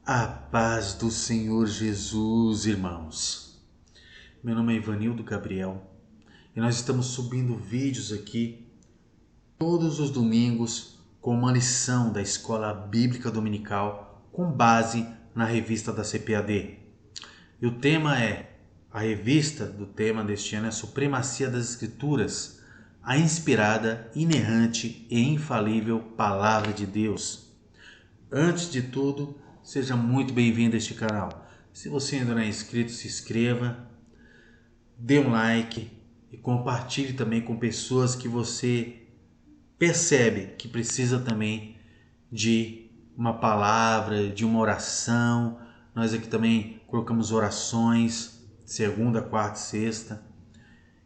A paz do Senhor Jesus, irmãos. Meu nome é Ivanildo Gabriel e nós estamos subindo vídeos aqui todos os domingos com uma lição da Escola Bíblica Dominical com base na revista da CPAD. E o tema a revista do tema deste ano é Supremacia das Escrituras, a inspirada, inerrante e infalível Palavra de Deus. Antes de tudo, seja muito bem-vindo a este canal. Se você ainda não é inscrito, se inscreva, dê um like e compartilhe também com pessoas que você percebe que precisa também de uma palavra, de uma oração. Nós aqui também colocamos orações, segunda, quarta e sexta.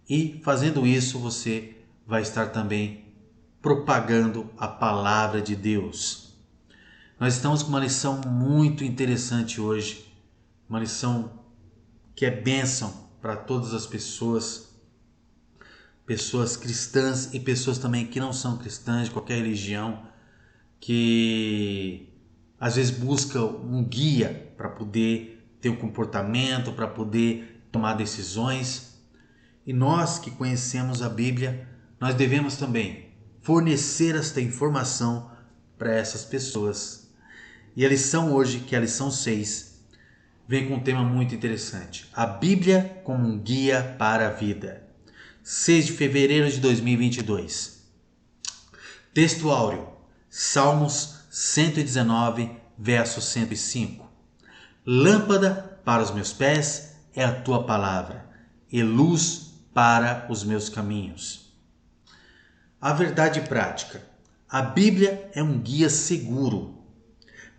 E fazendo isso, você vai estar também propagando a palavra de Deus. Nós estamos com uma lição muito interessante hoje, uma lição que é bênção para todas as pessoas cristãs e pessoas também que não são cristãs, de qualquer religião, que às vezes buscam um guia para poder ter um comportamento, para poder tomar decisões. E nós que conhecemos a Bíblia, nós devemos também fornecer esta informação para essas pessoas. E a lição hoje, que é a lição 6, vem com um tema muito interessante. A Bíblia como um guia para a vida. 6 de fevereiro de 2022. Texto áureo. Salmos 119, verso 105. Lâmpada para os meus pés é a tua palavra, e luz para os meus caminhos. A verdade prática. A Bíblia é um guia seguro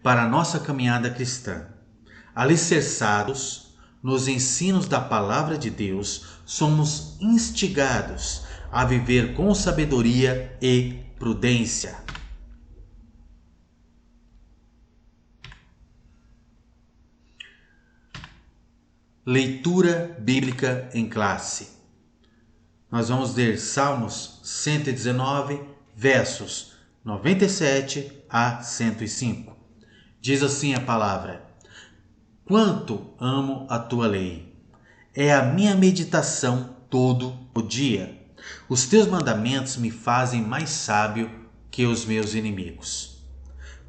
para a nossa caminhada cristã. Alicerçados nos ensinos da palavra de Deus, somos instigados a viver com sabedoria e prudência. Leitura bíblica em classe. Nós vamos ler Salmos 119, versos 97 a 105. Diz assim a palavra: Quanto amo a tua lei! É a minha meditação todo o dia. Os teus mandamentos me fazem mais sábio que os meus inimigos.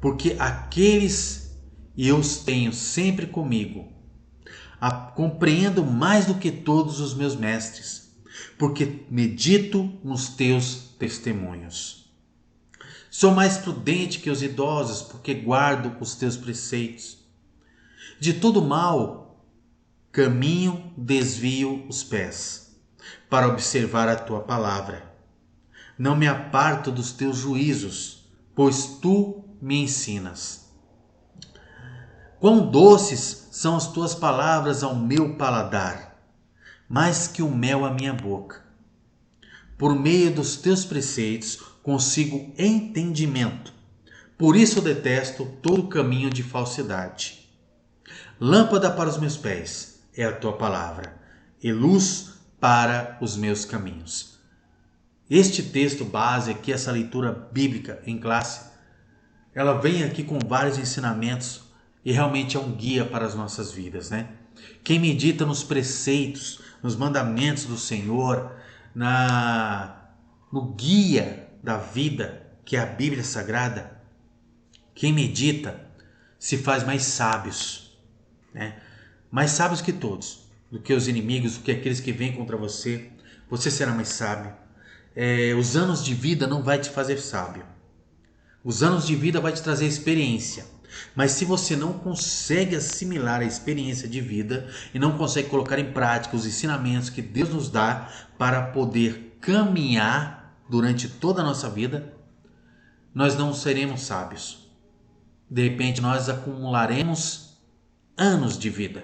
Porque aqueles eu os tenho sempre comigo. Compreendo mais do que todos os meus mestres, porque medito nos teus testemunhos. Sou mais prudente que os idosos, porque guardo os teus preceitos. De todo mal, caminho, desvio os pés, para observar a tua palavra. Não me aparto dos teus juízos, pois tu me ensinas. Quão doces são as tuas palavras ao meu paladar, mais que o mel à minha boca. Por meio dos teus preceitos consigo entendimento. Por isso eu detesto todo caminho de falsidade. Lâmpada para os meus pés é a tua palavra, e luz para os meus caminhos. Este texto base aqui, essa leitura bíblica em classe, ela vem aqui com vários ensinamentos e realmente é um guia para as nossas vidas, né? Quem medita nos preceitos, nos mandamentos do Senhor, no guia da vida, que é a Bíblia Sagrada, quem medita se faz mais sábios, né? Mais sábios que todos, do que os inimigos, do que aqueles que vêm contra você. Você será mais sábio. Os anos de vida não vai te fazer sábio. Os anos de vida vai te trazer experiência. Mas se você não consegue assimilar a experiência de vida e não consegue colocar em prática os ensinamentos que Deus nos dá para poder caminhar durante toda a nossa vida, nós não seremos sábios. De repente nós acumularemos anos de vida,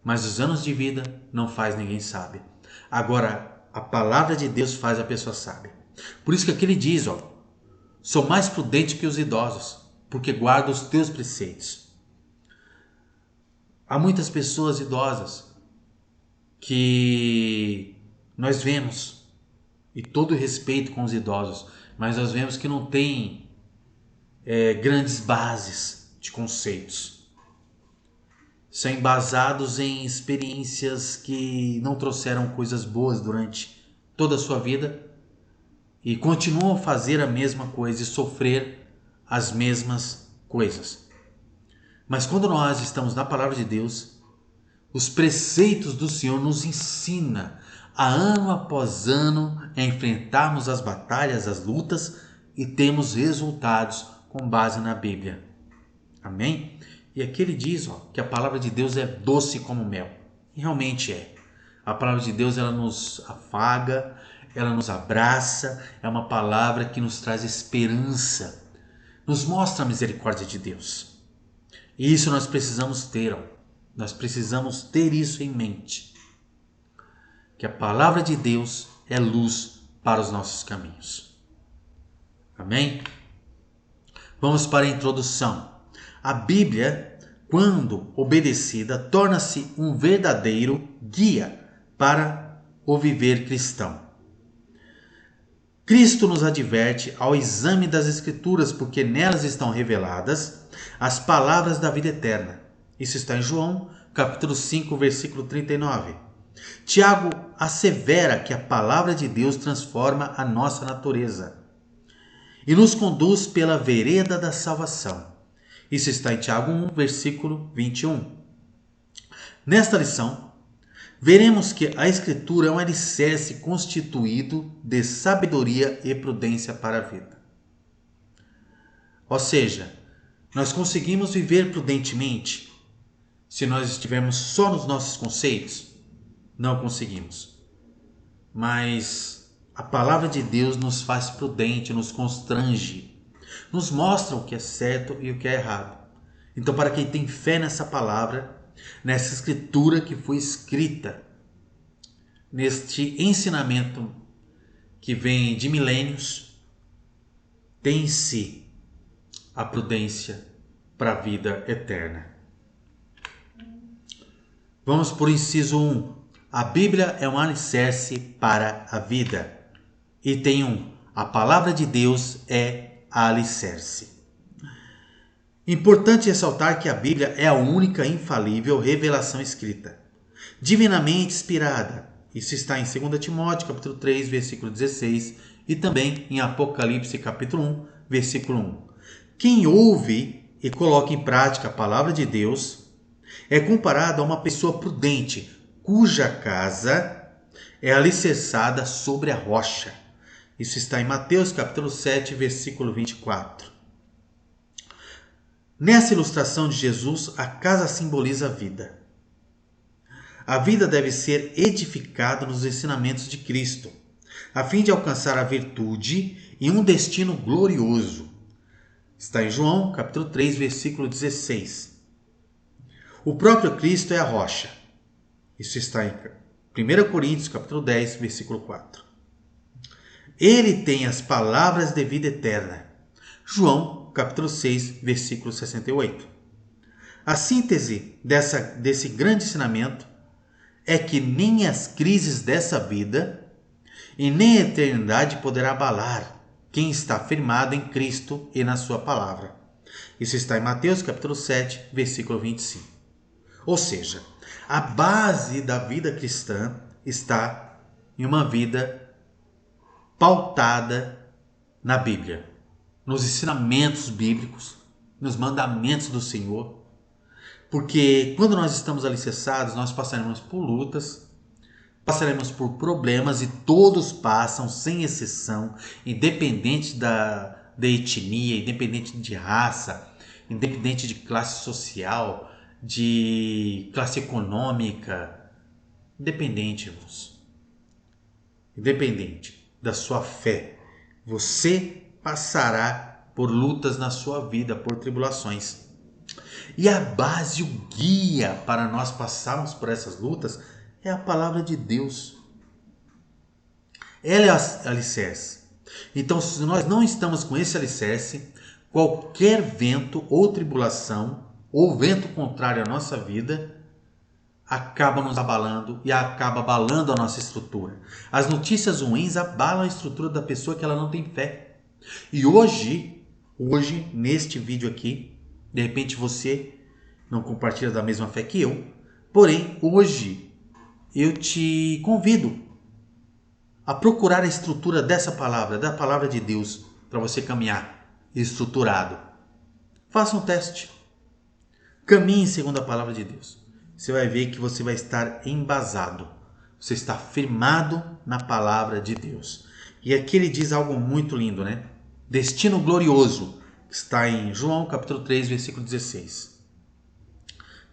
mas os anos de vida não faz ninguém sábio. Agora, a palavra de Deus faz a pessoa sábia. Por isso que aqui ele diz, sou mais prudente que os idosos, porque guardo os teus preceitos. Há muitas pessoas idosas que nós vemos, e todo respeito com os idosos, mas nós vemos que não tem grandes bases de conceitos. são embasados em experiências que não trouxeram coisas boas durante toda a sua vida e continuam a fazer a mesma coisa e sofrer as mesmas coisas. Mas quando nós estamos na palavra de Deus, os preceitos do Senhor nos ensina a ano após ano a enfrentarmos as batalhas, as lutas e temos resultados com base na Bíblia. Amém? E aqui ele diz que a palavra de Deus é doce como mel. E realmente é. A palavra de Deus ela nos afaga, ela nos abraça, é uma palavra que nos traz esperança, nos mostra a misericórdia de Deus. E isso nós precisamos ter. Nós precisamos ter isso em mente. Que a palavra de Deus é luz para os nossos caminhos. Amém? Vamos para a introdução. A Bíblia, quando obedecida, torna-se um verdadeiro guia para o viver cristão. Cristo nos adverte ao exame das Escrituras, porque nelas estão reveladas as palavras da vida eterna. Isso está em João, capítulo 5, versículo 39. Tiago assevera que a palavra de Deus transforma a nossa natureza e nos conduz pela vereda da salvação. Isso está em Tiago 1, versículo 21. Nesta lição, veremos que a Escritura é um alicerce constituído de sabedoria e prudência para a vida. Ou seja, nós conseguimos viver prudentemente se nós estivermos só nos nossos conceitos? Não conseguimos. Mas a palavra de Deus nos faz prudente, nos constrange, nos mostra o que é certo e o que é errado. Então, para quem tem fé nessa palavra, nessa escritura que foi escrita, neste ensinamento que vem de milênios, tem em si a prudência para a vida eterna. Vamos por inciso 1. A Bíblia é um alicerce para a vida. Item 1. A palavra de Deus é a alicerce. Importante ressaltar que a Bíblia é a única infalível revelação escrita, divinamente inspirada. Isso está em 2 Timóteo, capítulo 3, versículo 16 e também em Apocalipse, capítulo 1, versículo 1. Quem ouve e coloca em prática a palavra de Deus é comparado a uma pessoa prudente, cuja casa é alicerçada sobre a rocha. Isso está em Mateus capítulo 7, versículo 24. Nessa ilustração de Jesus, a casa simboliza a vida. A vida deve ser edificada nos ensinamentos de Cristo, a fim de alcançar a virtude e um destino glorioso. Está em João capítulo 3, versículo 16. O próprio Cristo é a rocha. Isso está em 1 Coríntios, capítulo 10, versículo 4. Ele tem as palavras de vida eterna. João, capítulo 6, versículo 68. A síntese desse grande ensinamento é que nem as crises dessa vida e nem a eternidade poderá abalar quem está firmado em Cristo e na sua palavra. Isso está em Mateus, capítulo 7, versículo 25. Ou seja, a base da vida cristã está em uma vida pautada na Bíblia, nos ensinamentos bíblicos, nos mandamentos do Senhor. Porque quando nós estamos alicerçados, nós passaremos por lutas, passaremos por problemas e todos passam, sem exceção, independente da etnia, independente de raça, independente de classe social, de classe econômica, independente da sua fé, você passará por lutas na sua vida, por tribulações. E a base, o guia para nós passarmos por essas lutas é a palavra de Deus. Ela é a alicerce. Então, se nós não estamos com esse alicerce, qualquer vento ou tribulação ou vento contrário à nossa vida acaba nos abalando e acaba abalando a nossa estrutura. As notícias ruins abalam a estrutura da pessoa que ela não tem fé. E hoje, neste vídeo aqui, de repente você não compartilha da mesma fé que eu. Porém, hoje eu te convido a procurar a estrutura dessa palavra, da palavra de Deus, para você caminhar estruturado. Faça um teste. Caminhe segundo a palavra de Deus. Você vai ver que você vai estar embasado. Você está firmado na palavra de Deus. E aqui ele diz algo muito lindo, né? Destino glorioso. Está em João capítulo 3, versículo 16.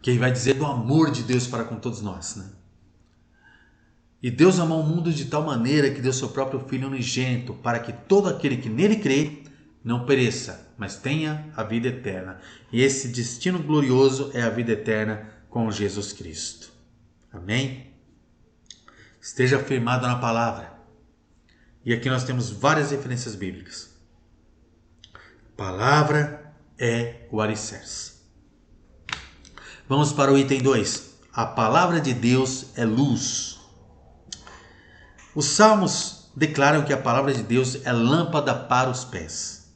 Que ele vai dizer do amor de Deus para com todos nós, né? E Deus amou o mundo de tal maneira que deu seu próprio Filho unigênito, para que todo aquele que nele crê não pereça, mas tenha a vida eterna. E esse destino glorioso é a vida eterna com Jesus Cristo. Amém? Esteja firmado na palavra. E aqui nós temos várias referências bíblicas. A palavra é o alicerce. Vamos para o item 2. A palavra de Deus é luz. Os salmos declaram que a palavra de Deus é lâmpada para os pés,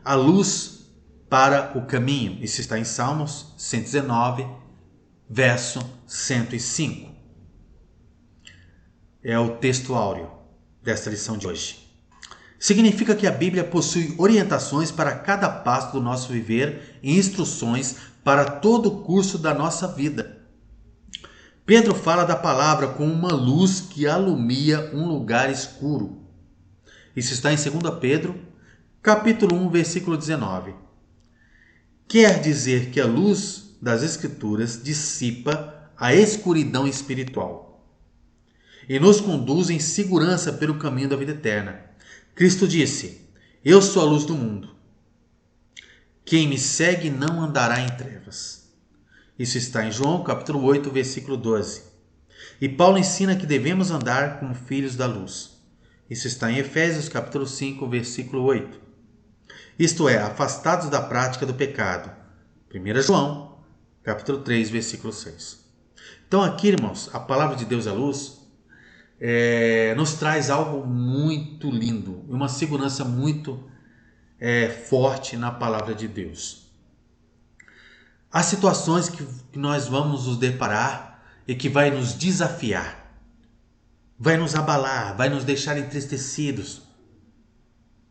a luz para o caminho. Isso está em Salmos 119, verso 105. É o texto áureo desta lição de hoje. Significa que a Bíblia possui orientações para cada passo do nosso viver e instruções para todo o curso da nossa vida. Pedro fala da palavra como uma luz que alumia um lugar escuro. Isso está em 2 Pedro, capítulo 1, versículo 19. Quer dizer que a luz das Escrituras dissipa a escuridão espiritual e nos conduz em segurança pelo caminho da vida eterna. Cristo disse: Eu sou a luz do mundo. Quem me segue não andará em trevas. Isso está em João capítulo 8, versículo 12. E Paulo ensina que devemos andar como filhos da luz. Isso está em Efésios capítulo 5, versículo 8. Isto é, afastados da prática do pecado. 1 João capítulo 3, versículo 6. Então aqui, irmãos, a palavra de Deus é luz, nos traz algo muito lindo, uma segurança muito forte na palavra de Deus. Há situações que nós vamos nos deparar e que vai nos desafiar, vai nos abalar, vai nos deixar entristecidos,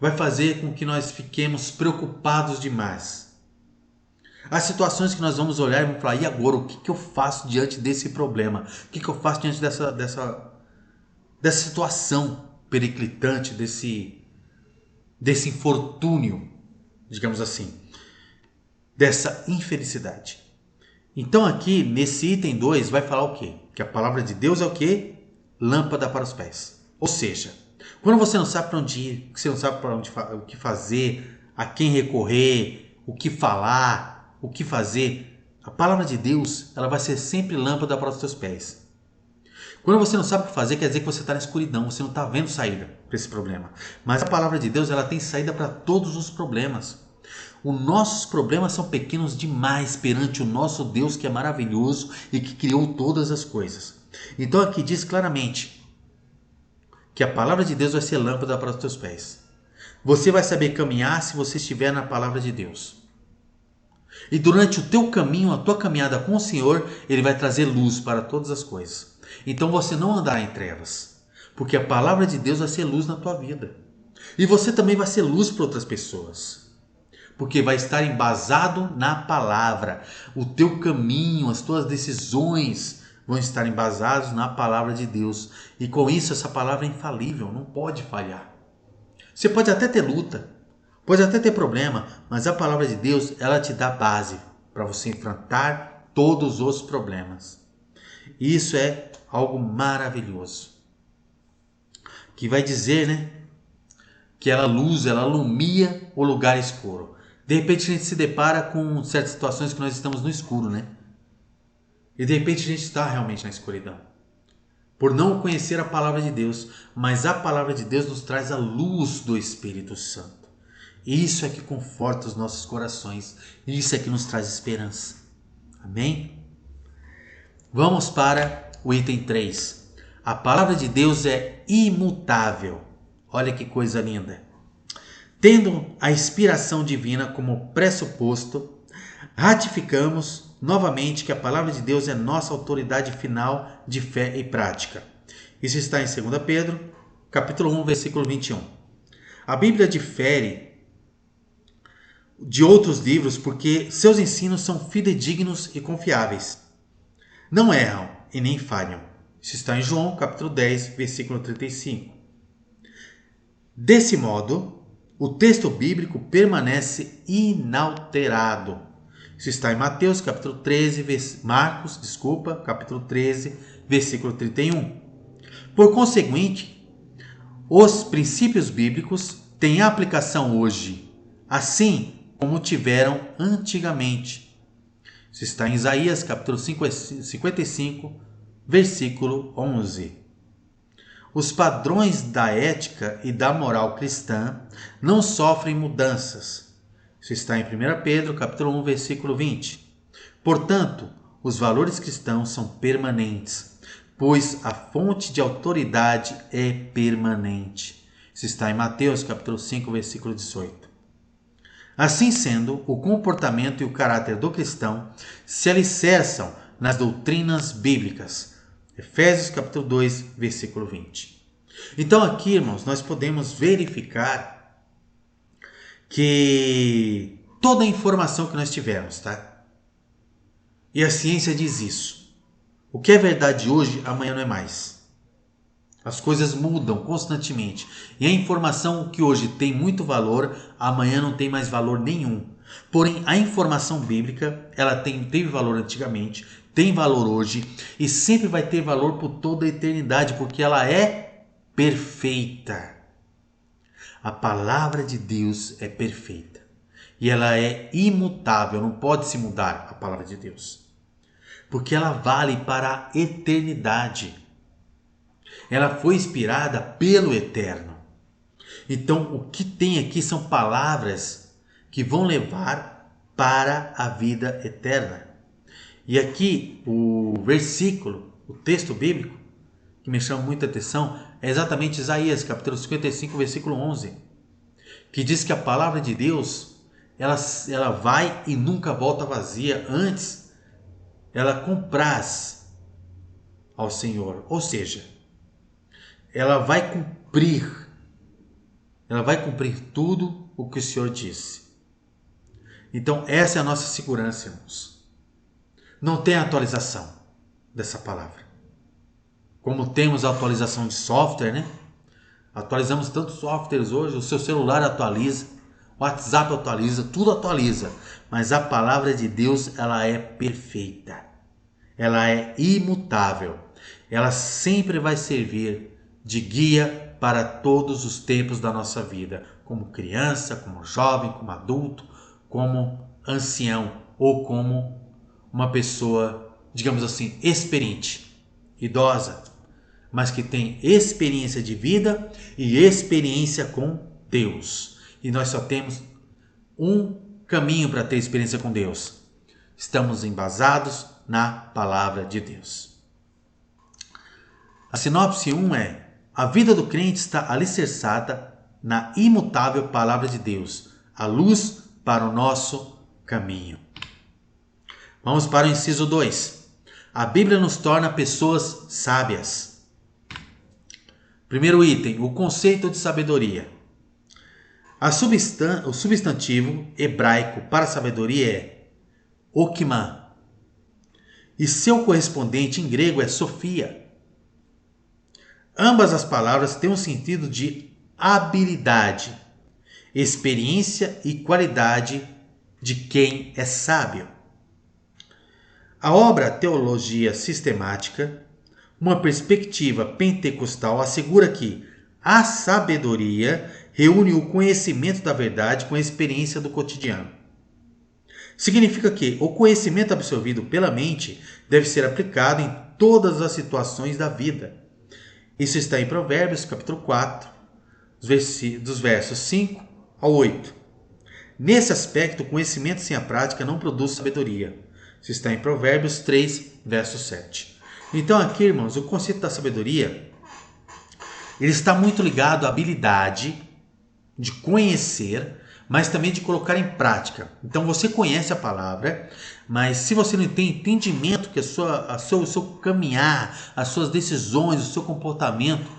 vai fazer com que nós fiquemos preocupados demais. Há situações que nós vamos olhar e vamos falar: e agora, o que eu faço diante desse problema? O que eu faço diante dessa situação periclitante, desse infortúnio, digamos assim, dessa infelicidade? Então aqui, nesse item 2, vai falar o quê? Que a palavra de Deus é o quê? Lâmpada para os pés. Ou seja, quando você não sabe para onde ir, você não sabe o que fazer, a quem recorrer, o que falar, o que fazer, a palavra de Deus, ela vai ser sempre lâmpada para os seus pés. Quando você não sabe o que fazer, quer dizer que você está na escuridão, você não está vendo saída para esse problema. Mas a palavra de Deus, ela tem saída para todos os problemas. Os nossos problemas são pequenos demais perante o nosso Deus, que é maravilhoso e que criou todas as coisas. Então aqui diz claramente que a palavra de Deus vai ser lâmpada para os teus pés. Você vai saber caminhar se você estiver na palavra de Deus. E durante o teu caminho, a tua caminhada com o Senhor, Ele vai trazer luz para todas as coisas. Então você não andará em trevas, porque a palavra de Deus vai ser luz na tua vida. E você também vai ser luz para outras pessoas, porque vai estar embasado na palavra. O teu caminho, as tuas decisões vão estar embasados na palavra de Deus. E com isso, essa palavra é infalível, não pode falhar. Você pode até ter luta, pode até ter problema, mas a palavra de Deus, ela te dá base para você enfrentar todos os problemas. Isso é algo maravilhoso, que vai dizer, né, que ela luz, ela alumia o lugar escuro. De repente a gente se depara com certas situações que nós estamos no escuro, né? E de repente a gente está realmente na escuridão, por não conhecer a palavra de Deus. Mas a palavra de Deus nos traz a luz do Espírito Santo. Isso é que conforta os nossos corações. Isso é que nos traz esperança. Amém? Vamos para o item 3. A palavra de Deus é imutável. Olha que coisa linda. Tendo a inspiração divina como pressuposto, ratificamos novamente que a palavra de Deus é nossa autoridade final de fé e prática. Isso está em 2 Pedro, capítulo 1, versículo 21. A Bíblia difere de outros livros porque seus ensinos são fidedignos e confiáveis. Não erram e nem falham. Isso está em João, capítulo 10, versículo 35. Desse modo, o texto bíblico permanece inalterado. Isso está em Mateus, capítulo 13, capítulo 13, versículo 31. Por conseguinte, os princípios bíblicos têm aplicação hoje, assim como tiveram antigamente. Isso está em Isaías, capítulo 55, versículo 11. Os padrões da ética e da moral cristã não sofrem mudanças. Isso está em 1 Pedro, capítulo 1, versículo 20. Portanto, os valores cristãos são permanentes, pois a fonte de autoridade é permanente. Isso está em Mateus, capítulo 5, versículo 18. Assim sendo, o comportamento e o caráter do cristão se alicerçam nas doutrinas bíblicas. Efésios capítulo 2, versículo 20. Então aqui, irmãos, nós podemos verificar que toda a informação que nós tivermos, tá? E a ciência diz isso. O que é verdade hoje, amanhã não é mais. As coisas mudam constantemente. E a informação que hoje tem muito valor, amanhã não tem mais valor nenhum. Porém, a informação bíblica, ela teve valor antigamente, tem valor hoje e sempre vai ter valor por toda a eternidade, porque ela é perfeita. A palavra de Deus é perfeita e ela é imutável, não pode se mudar a palavra de Deus, porque ela vale para a eternidade. Ela foi inspirada pelo Eterno. Então, o que tem aqui são palavras que vão levar para a vida eterna. E aqui o versículo, o texto bíblico, que me chama muita atenção, é exatamente Isaías, capítulo 55, versículo 11, que diz que a palavra de Deus, ela vai e nunca volta vazia, antes ela compraz ao Senhor. Ou seja, ela vai cumprir tudo o que o Senhor disse. Então essa é a nossa segurança, irmãos. Não tem atualização dessa palavra. Como temos a atualização de software, né? Atualizamos tantos softwares hoje, o seu celular atualiza, o WhatsApp atualiza, tudo atualiza. Mas a palavra de Deus, ela é perfeita. Ela é imutável. Ela sempre vai servir de guia para todos os tempos da nossa vida. Como criança, como jovem, como adulto, como ancião ou como uma pessoa, digamos assim, experiente, idosa, mas que tem experiência de vida e experiência com Deus. E nós só temos um caminho para ter experiência com Deus. Estamos embasados na palavra de Deus. A sinopse 1 é: a vida do crente está alicerçada na imutável palavra de Deus, a luz para o nosso caminho. Vamos para o inciso 2. A Bíblia nos torna pessoas sábias. Primeiro item, o conceito de sabedoria. O substantivo hebraico para sabedoria é okimá, e seu correspondente em grego é sofia. Ambas as palavras têm um sentido de habilidade, experiência e qualidade de quem é sábio. A obra Teologia Sistemática, uma perspectiva pentecostal, assegura que a sabedoria reúne o conhecimento da verdade com a experiência do cotidiano. Significa que o conhecimento absorvido pela mente deve ser aplicado em todas as situações da vida. Isso está em Provérbios, capítulo 4, dos versos 5 ao 8. Nesse aspecto, o conhecimento sem a prática não produz sabedoria. Isso está em Provérbios 3, verso 7. Então aqui, irmãos, o conceito da sabedoria, ele está muito ligado à habilidade de conhecer, mas também de colocar em prática. Então você conhece a palavra, mas se você não tem entendimento que o seu caminhar, as suas decisões, o seu comportamento,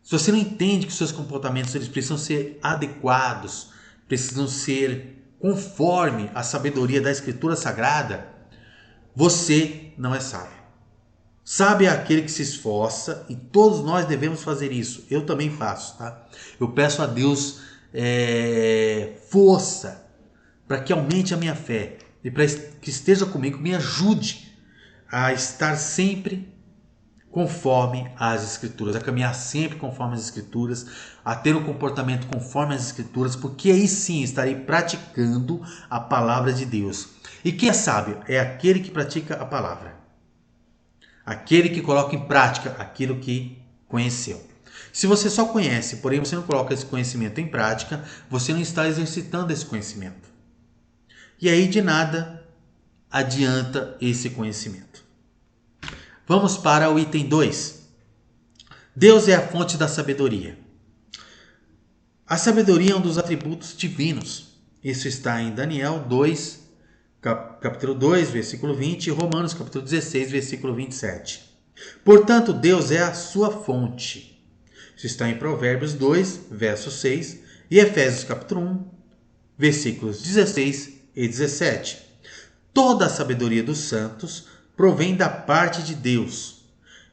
se você não entende que os seus comportamentos eles precisam ser adequados, precisam ser conforme a sabedoria da Escritura Sagrada, você não é sábio. Sábio é aquele que se esforça, e todos nós devemos fazer isso. Eu também faço, tá? Eu peço a Deus força para que aumente a minha fé e para que esteja comigo, me ajude a estar sempre conforme as Escrituras, a caminhar sempre conforme as Escrituras, a ter um comportamento conforme as Escrituras, porque aí sim estarei praticando a palavra de Deus. E quem é sábio? É aquele que pratica a palavra, aquele que coloca em prática aquilo que conheceu. Se você só conhece, porém você não coloca esse conhecimento em prática, você não está exercitando esse conhecimento. E aí de nada adianta esse conhecimento. Vamos para o item 2. Deus é a fonte da sabedoria. A sabedoria é um dos atributos divinos. Isso está em Daniel 2, capítulo 2, versículo 20 e Romanos capítulo 16, versículo 27. Portanto, Deus é a sua fonte. Isso está em Provérbios 2, verso 6 e Efésios capítulo 1, versículos 16 e 17. Toda a sabedoria dos santos provém da parte de Deus.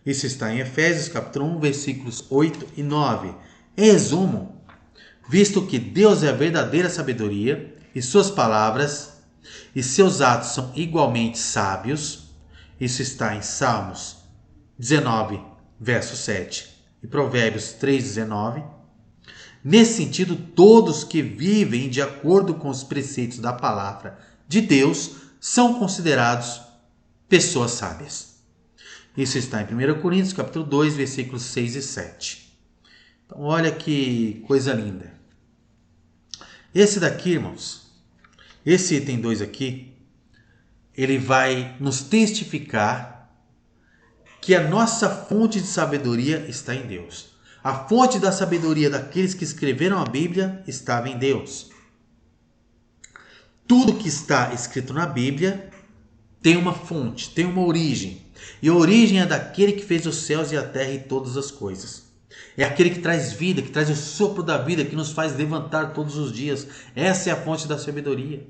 Isso está em Efésios capítulo 1, versículos 8 e 9. Em resumo, visto que Deus é a verdadeira sabedoria e suas palavras e seus atos são igualmente sábios, isso está em Salmos 19, verso 7 e Provérbios 3, 19. Nesse sentido, todos que vivem de acordo com os preceitos da palavra de Deus são considerados pessoas sábias. Isso está em 1 Coríntios, capítulo 2, versículos 6 e 7. Então, olha que coisa linda. Esse daqui, irmãos, esse item 2 aqui, ele vai nos testificar que a nossa fonte de sabedoria está em Deus. A fonte da sabedoria daqueles que escreveram a Bíblia estava em Deus. Tudo que está escrito na Bíblia tem uma fonte, tem uma origem. E a origem é daquele que fez os céus e a terra e todas as coisas. É aquele que traz vida, que traz o sopro da vida, que nos faz levantar todos os dias. Essa é a fonte da sabedoria.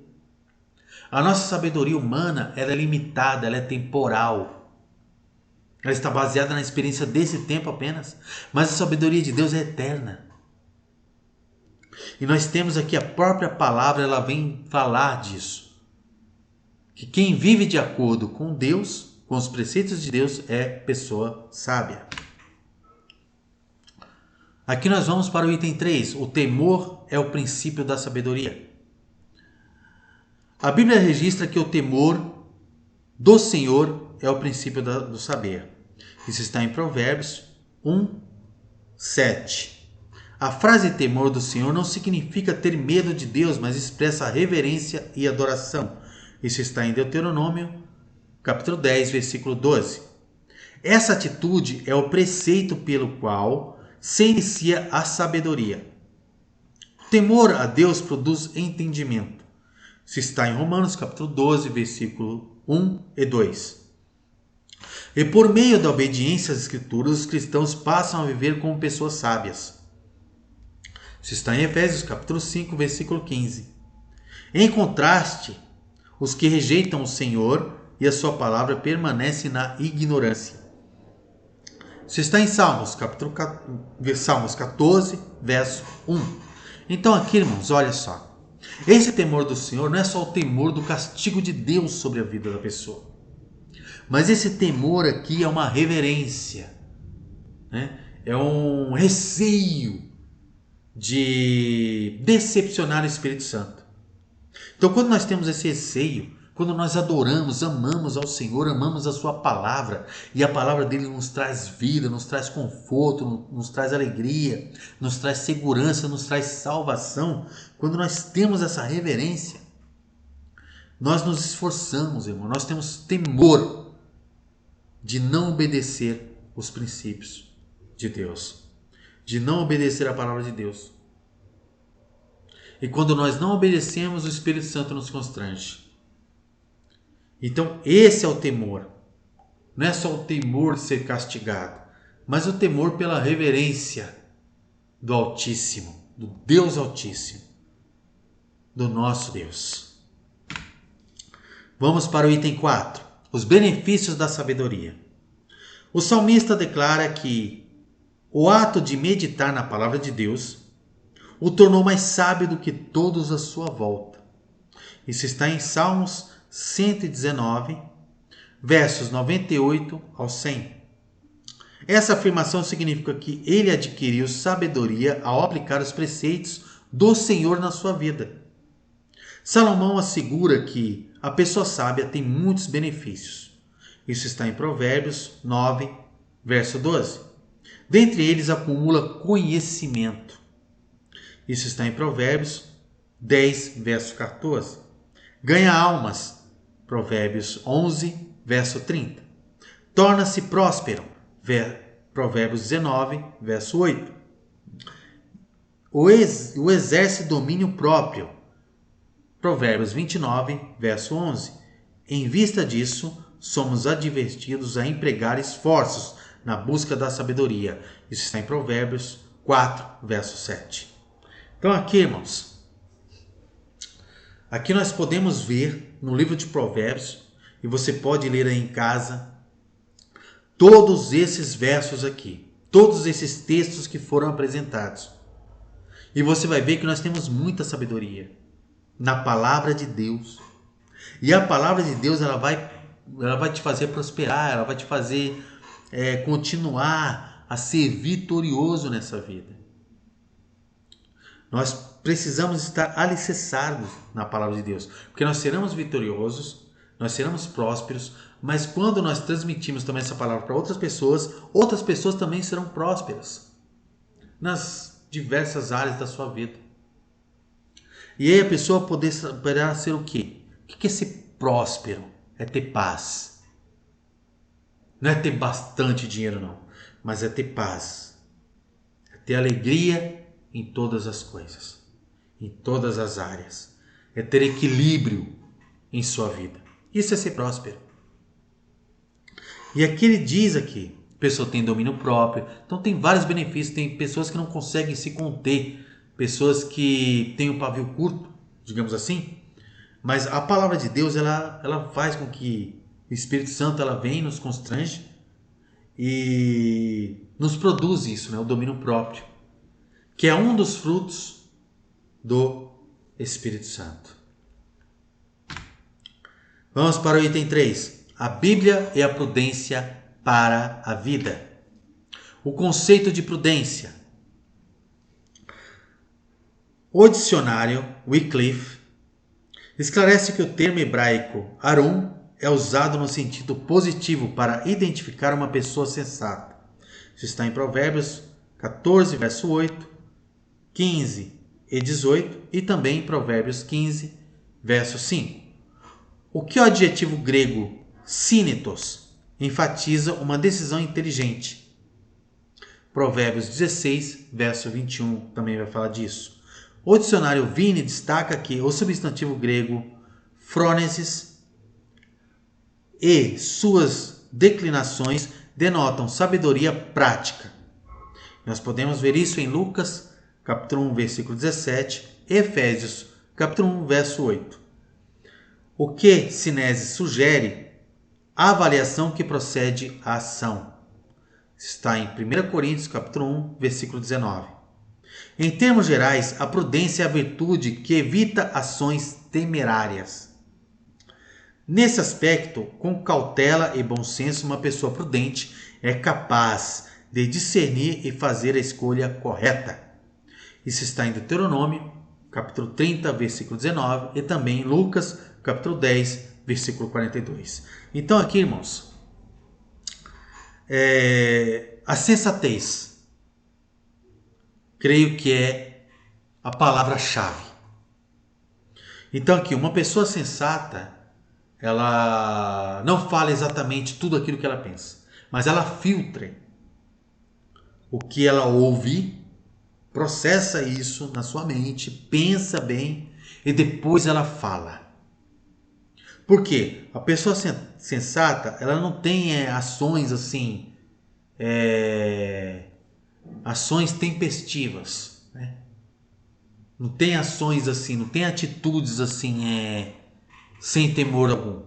A nossa sabedoria humana ela é limitada, ela é temporal. Ela está baseada na experiência desse tempo apenas. Mas a sabedoria de Deus é eterna. E nós temos aqui a própria palavra, ela vem falar disso. Que quem vive de acordo com Deus, com os preceitos de Deus, é pessoa sábia. Aqui nós vamos para o item 3. O temor é o princípio da sabedoria. A Bíblia registra que o temor do Senhor é o princípio do saber. Isso está em Provérbios 1, 7. A frase temor do Senhor não significa ter medo de Deus, mas expressa reverência e adoração. Isso está em Deuteronômio, capítulo 10, versículo 12. Essa atitude é o preceito pelo qual se inicia a sabedoria. O temor a Deus produz entendimento. Isso está em Romanos, capítulo 12, versículo 1 e 2. E por meio da obediência às Escrituras, os cristãos passam a viver como pessoas sábias. Isso está em Efésios, capítulo 5, versículo 15. Em contraste, os que rejeitam o Senhor e a sua palavra permanecem na ignorância. Isso está em Salmos 14, verso 1. Então aqui, irmãos, olha só. Esse temor do Senhor não é só o temor do castigo de Deus sobre a vida da pessoa. Mas esse temor aqui é uma reverência. Né? É um receio de decepcionar o Espírito Santo. Então, quando nós temos esse receio, quando nós adoramos, amamos ao Senhor, amamos a sua palavra, e a palavra dele nos traz vida, nos traz conforto, nos traz alegria, nos traz segurança, nos traz salvação, quando nós temos essa reverência, nós nos esforçamos, irmão, nós temos temor de não obedecer os princípios de Deus, de não obedecer a palavra de Deus. E quando nós não obedecemos, o Espírito Santo nos constrange. Então, esse é o temor. Não é só o temor de ser castigado, mas o temor pela reverência do Altíssimo, do Deus Altíssimo, do nosso Deus. Vamos para o item 4. Os benefícios da sabedoria. O salmista declara que o ato de meditar na palavra de Deus o tornou mais sábio do que todos à sua volta. Isso está em Salmos 119, versos 98 ao 100. Essa afirmação significa que ele adquiriu sabedoria ao aplicar os preceitos do Senhor na sua vida. Salomão assegura que a pessoa sábia tem muitos benefícios. Isso está em Provérbios 9, verso 12. Dentre eles, acumula conhecimento. Isso está em Provérbios 10, verso 14. Ganha almas. Provérbios 11, verso 30. Torna-se próspero. Provérbios 19, verso 8. O exerce domínio próprio. Provérbios 29, verso 11. Em vista disso, somos advertidos a empregar esforços na busca da sabedoria. Isso está em Provérbios 4, verso 7. Então aqui, irmãos, aqui nós podemos ver no livro de Provérbios, e você pode ler aí em casa, todos esses versos aqui, todos esses textos que foram apresentados. E você vai ver que nós temos muita sabedoria na palavra de Deus. E a palavra de Deus ela vai te fazer prosperar, ela vai te fazer continuar a ser vitorioso nessa vida. Nós precisamos estar alicerçados na palavra de Deus, porque nós seremos vitoriosos, nós seremos prósperos, mas quando nós transmitimos também essa palavra para outras pessoas também serão prósperas nas diversas áreas da sua vida. E aí a pessoa poderá ser o quê? O que é ser próspero? É ter paz. Não é ter bastante dinheiro, não, mas é ter paz. É ter alegria em todas as coisas, em todas as áreas. É ter equilíbrio em sua vida. Isso é ser próspero. E aqui ele diz aqui, a pessoa tem domínio próprio, então tem vários benefícios. Tem pessoas que não conseguem se conter, pessoas que têm o pavio curto, digamos assim. Mas a palavra de Deus, ela faz com que o Espírito Santo ela vem, nos constrange e nos produz isso, né? O domínio próprio, que é um dos frutos do Espírito Santo. Vamos para o item 3. A Bíblia e a prudência para a vida. O conceito de prudência. O dicionário Wycliffe esclarece que o termo hebraico Arum é usado no sentido positivo para identificar uma pessoa sensata. Isso está em Provérbios 14, verso 8, 15 e 18 e também em Provérbios 15, verso 5. O que o adjetivo grego sínetos enfatiza uma decisão inteligente. Provérbios 16, verso 21 também vai falar disso. O dicionário Vini destaca que o substantivo grego phronesis e suas declinações denotam sabedoria prática. Nós podemos ver isso em Lucas, capítulo 1, versículo 17, e Efésios, capítulo 1, verso 8. O que Sinese sugere a avaliação que procede à ação. Está em 1 Coríntios, capítulo 1, versículo 19. Em termos gerais, a prudência é a virtude que evita ações temerárias. Nesse aspecto, com cautela e bom senso, uma pessoa prudente é capaz de discernir e fazer a escolha correta. Isso está em Deuteronômio, capítulo 30, versículo 19, e também em Lucas, capítulo 10, versículo 42. Então aqui, irmãos, a sensatez, creio que é a palavra-chave. Então aqui, uma pessoa sensata, ela não fala exatamente tudo aquilo que ela pensa, mas ela filtra o que ela ouve processa isso na sua mente, pensa bem e depois ela fala. Por quê? A pessoa sensata, ela não tem ações assim, ações tempestivas, né? Não tem ações assim, não tem atitudes assim, sem temor algum,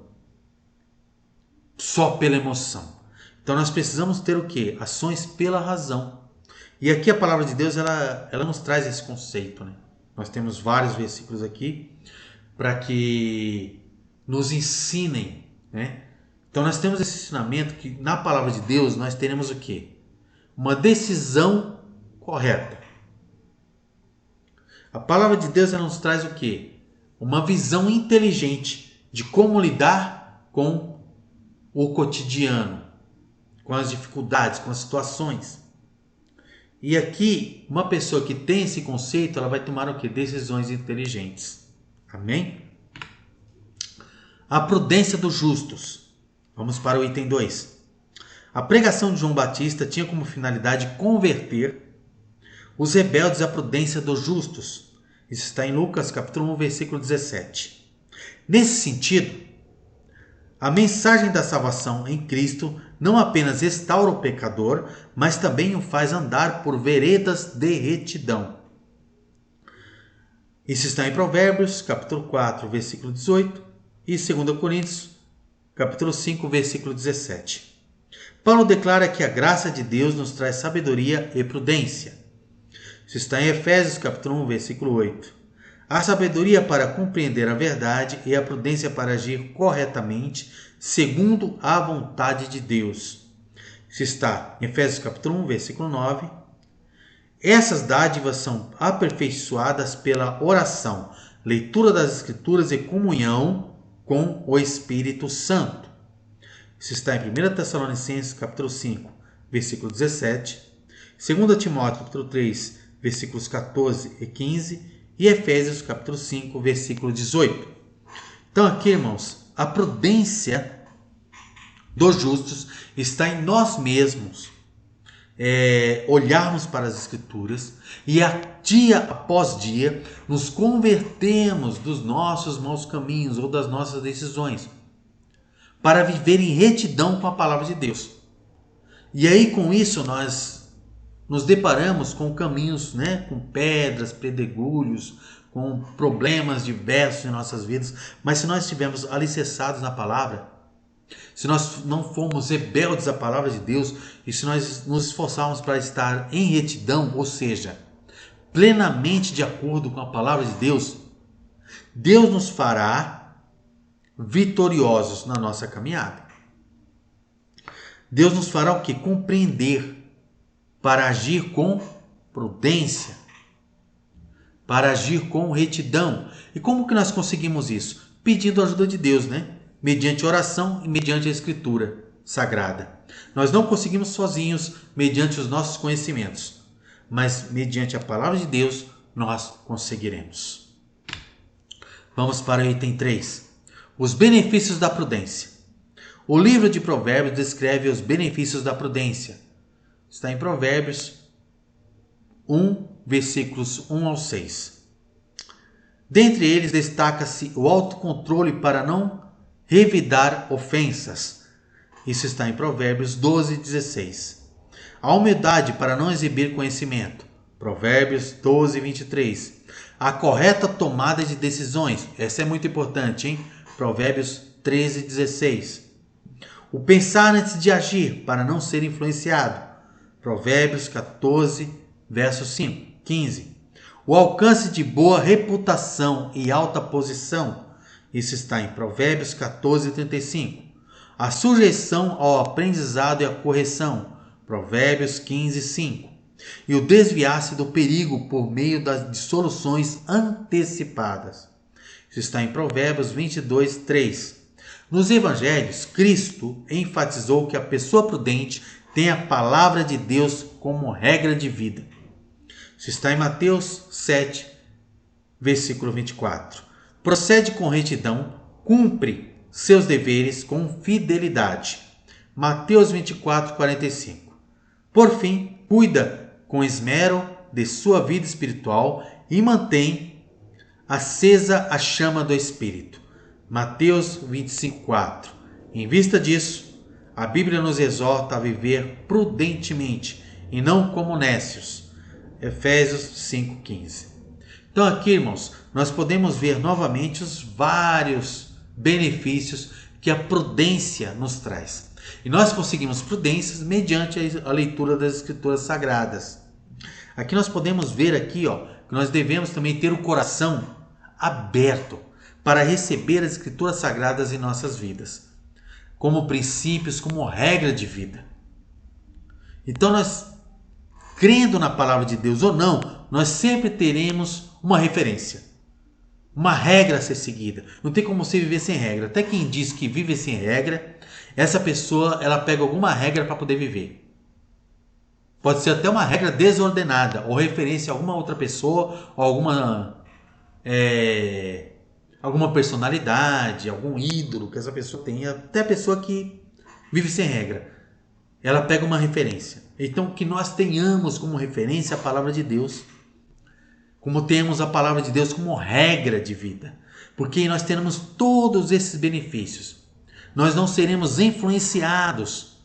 só pela emoção. Então nós precisamos ter o quê? Ações pela razão. E aqui a palavra de Deus, ela nos traz esse conceito, né? Nós temos vários versículos aqui para que nos ensinem, né? Então nós temos esse ensinamento que na palavra de Deus nós teremos o quê? Uma decisão correta. A palavra de Deus ela nos traz o quê? Uma visão inteligente de como lidar com o cotidiano, com as dificuldades, com as situações. E aqui, uma pessoa que tem esse conceito, ela vai tomar o quê? Decisões inteligentes. Amém? A prudência dos justos. Vamos para o item 2. A pregação de João Batista tinha como finalidade converter os rebeldes à prudência dos justos. Isso está em Lucas capítulo 1, versículo 17. Nesse sentido, a mensagem da salvação em Cristo não apenas restaura o pecador, mas também o faz andar por veredas de retidão. Isso está em Provérbios, capítulo 4, versículo 18 e 2 Coríntios, capítulo 5, versículo 17. Paulo declara que a graça de Deus nos traz sabedoria e prudência. Isso está em Efésios, capítulo 1, versículo 8. A sabedoria para compreender a verdade e a prudência para agir corretamente, segundo a vontade de Deus. Isso está em Efésios capítulo 1, versículo 9. Essas dádivas são aperfeiçoadas pela oração, leitura das Escrituras e comunhão com o Espírito Santo. Isso está em 1 Tessalonicenses capítulo 5, versículo 17. 2 Timóteo capítulo 3, versículos 14 e 15. E Efésios capítulo 5, versículo 18. Então aqui, irmãos, a prudência dos justos está em nós mesmos olharmos para as Escrituras e dia após dia nos convertermos dos nossos maus caminhos ou das nossas decisões para viver em retidão com a palavra de Deus. E aí com isso nós nos deparamos com caminhos, com pedras, pedregulhos, com problemas diversos em nossas vidas. Mas se nós estivermos alicerçados na palavra, se nós não formos rebeldes à palavra de Deus e se nós nos esforçarmos para estar em retidão, ou seja, plenamente de acordo com a palavra de Deus, Deus nos fará vitoriosos na nossa caminhada. Deus nos fará o quê? Compreender para agir com prudência, para agir com retidão. E como que nós conseguimos isso? Pedindo a ajuda de Deus, mediante oração e mediante a Escritura Sagrada. Nós não conseguimos sozinhos mediante os nossos conhecimentos, mas mediante a palavra de Deus nós conseguiremos. Vamos para o item 3. Os benefícios da prudência. O livro de Provérbios descreve os benefícios da prudência. Está em Provérbios 1, versículos 1 ao 6. Dentre eles destaca-se o autocontrole para não revidar ofensas. Isso está em Provérbios 12, 16. A humildade para não exibir conhecimento. Provérbios 12, 23. A correta tomada de decisões. Essa é muito importante, hein? Provérbios 13, 16. O pensar antes de agir para não ser influenciado. Provérbios 14, verso 15. O alcance de boa reputação e alta posição. Isso está em Provérbios 14, 35. A sujeição ao aprendizado e à correção. Provérbios 15, 5. E o desviar-se do perigo por meio de soluções antecipadas. Isso está em Provérbios 22, 3. Nos evangelhos, Cristo enfatizou que a pessoa prudente tem a palavra de Deus como regra de vida. Isso está em Mateus 7, versículo 24. Procede com retidão, cumpre seus deveres com fidelidade. Mateus 24, 45. Por fim, cuida com esmero de sua vida espiritual e mantém acesa a chama do Espírito. Mateus 25:4. Em vista disso, a Bíblia nos exorta a viver prudentemente e não como nécios. Efésios 5:15. Então aqui, irmãos, nós podemos ver novamente os vários benefícios que a prudência nos traz. E nós conseguimos prudências mediante a leitura das Escrituras Sagradas. Aqui nós podemos ver aqui, que nós devemos também ter o coração aberto para receber as Escrituras Sagradas em nossas vidas, como princípios, como regra de vida. Então nós, crendo na palavra de Deus ou não, nós sempre teremos uma referência, uma regra a ser seguida. Não tem como você viver sem regra. Até quem diz que vive sem regra, essa pessoa ela pega alguma regra para poder viver. Pode ser até uma regra desordenada ou referência a alguma outra pessoa ou alguma personalidade, algum ídolo que essa pessoa tenha. Até a pessoa que vive sem regra, ela pega uma referência. Então que nós tenhamos como referência a palavra de Deus, como temos a palavra de Deus como regra de vida, porque nós teremos todos esses benefícios. Nós não seremos influenciados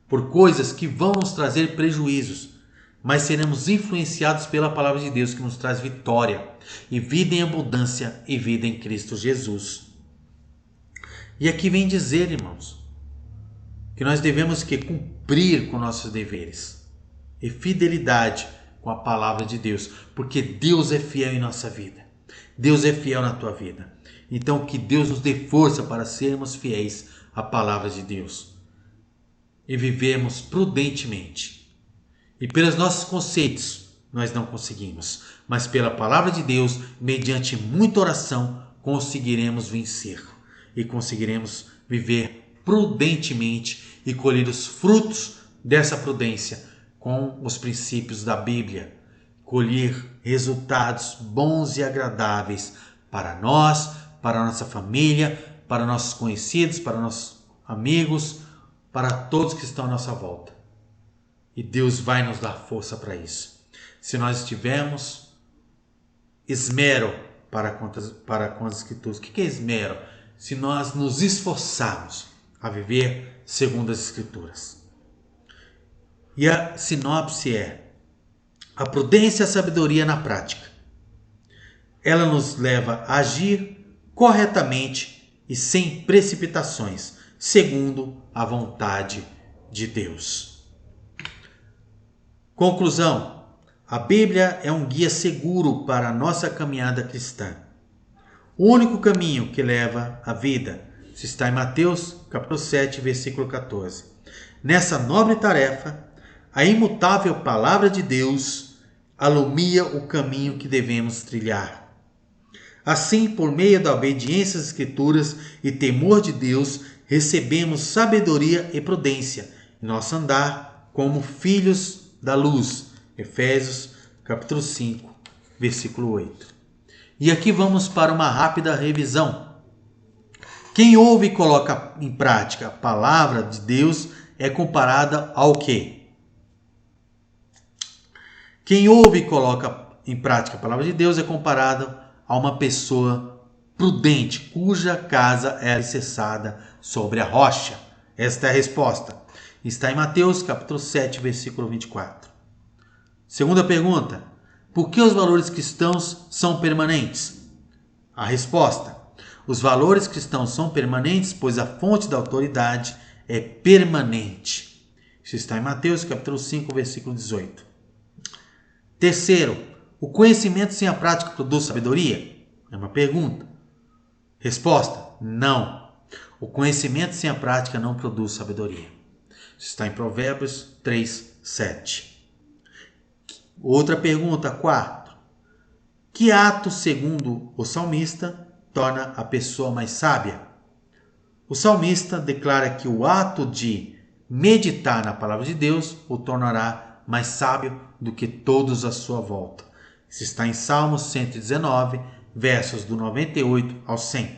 por coisas que vão nos trazer prejuízos, mas seremos influenciados pela palavra de Deus que nos traz vitória e vida em abundância e vida em Cristo Jesus. E aqui vem dizer, irmãos, que nós devemos cumprir com nossos deveres e fidelidade com a palavra de Deus, porque Deus é fiel em nossa vida. Deus é fiel na tua vida. Então que Deus nos dê força para sermos fiéis à palavra de Deus e vivermos prudentemente. E pelos nossos conceitos nós não conseguimos, mas pela palavra de Deus, mediante muita oração, conseguiremos vencer e conseguiremos viver prudentemente e colher os frutos dessa prudência com os princípios da Bíblia, colher resultados bons e agradáveis para nós, para a nossa família, para nossos conhecidos, para nossos amigos, para todos que estão à nossa volta. E Deus vai nos dar força para isso. Se nós tivermos esmero para com as Escrituras. O que é esmero? Se nós nos esforçarmos a viver segundo as Escrituras. E a sinopse é: a prudência e a sabedoria na prática. Ela nos leva a agir corretamente e sem precipitações, segundo a vontade de Deus. Conclusão: a Bíblia é um guia seguro para a nossa caminhada cristã. O único caminho que leva à vida está em Mateus, capítulo 7, versículo 14. Nessa nobre tarefa, a imutável palavra de Deus alumia o caminho que devemos trilhar. Assim, por meio da obediência às Escrituras e temor de Deus, recebemos sabedoria e prudência em nosso andar como filhos da luz. Efésios, capítulo 5, versículo 8. E aqui vamos para uma rápida revisão. Quem ouve e coloca em prática a palavra de Deus é comparada ao quê? Quem ouve e coloca em prática a palavra de Deus é comparado a uma pessoa prudente, cuja casa é alicerçada sobre a rocha. Esta é a resposta. Está em Mateus, capítulo 7, versículo 24. Segunda pergunta: por que os valores cristãos são permanentes? A resposta: os valores cristãos são permanentes, pois a fonte da autoridade é permanente. Isso está em Mateus, capítulo 5, versículo 18. Terceiro, o conhecimento sem a prática produz sabedoria? É uma pergunta. Resposta: não. O conhecimento sem a prática não produz sabedoria. Isso está em Provérbios 3, 7. Outra pergunta, 4. Que ato, segundo o salmista, torna a pessoa mais sábia? O salmista declara que o ato de meditar na palavra de Deus o tornará mais sábio do que todos à sua volta. Isso está em Salmos 119, versos do 98 ao 100.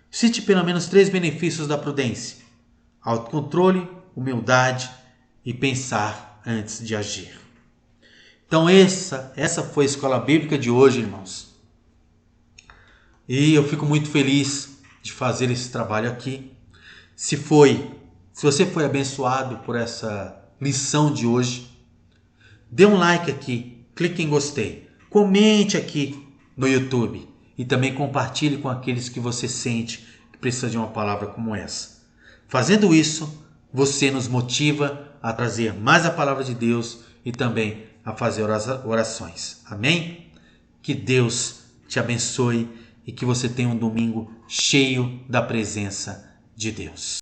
Cite pelo menos 3 benefícios da prudência: autocontrole, humildade e pensar antes de agir. Então essa foi a escola bíblica de hoje, irmãos. E eu fico muito feliz de fazer esse trabalho aqui. Se você foi abençoado por essa lição de hoje, dê um like aqui, clique em gostei, comente aqui no YouTube e também compartilhe com aqueles que você sente que precisa de uma palavra como essa. Fazendo isso, você nos motiva a trazer mais a palavra de Deus e também a fazer orações. Amém? Que Deus te abençoe e que você tenha um domingo cheio da presença de Deus.